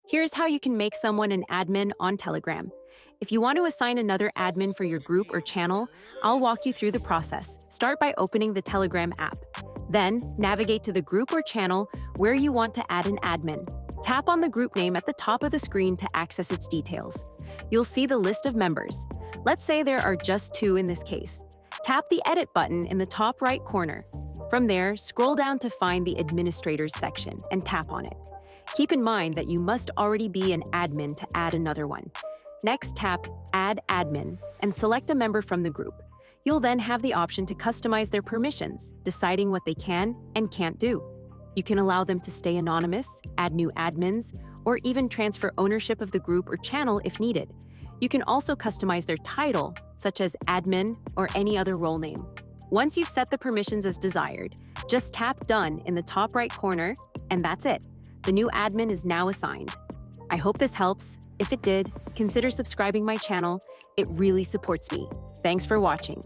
Here's how you can make someone an admin on Telegram. If you want to assign another admin for your group or channel, I'll walk you through the process. Start by opening the Telegram app. Then, navigate to the group or channel where you want to add an admin. Tap on the group name at the top of the screen to access its details. You'll see the list of members. Let's say there are just 2 in this case. Tap the Edit button in the top right corner. From there, scroll down to find the Administrators section and tap on it. Keep in mind that you must already be an admin to add another one. Next, tap Add Admin and select a member from the group. You'll then have the option to customize their permissions, deciding what they can and can't do. You can allow them to stay anonymous, add new admins, or even transfer ownership of the group or channel if needed. You can also customize their title, such as admin or any other role name. Once you've set the permissions as desired, just tap Done in the top right corner, and that's it. The new admin is now assigned. I hope this helps. If it did, consider subscribing my channel. It really supports me. Thanks for watching.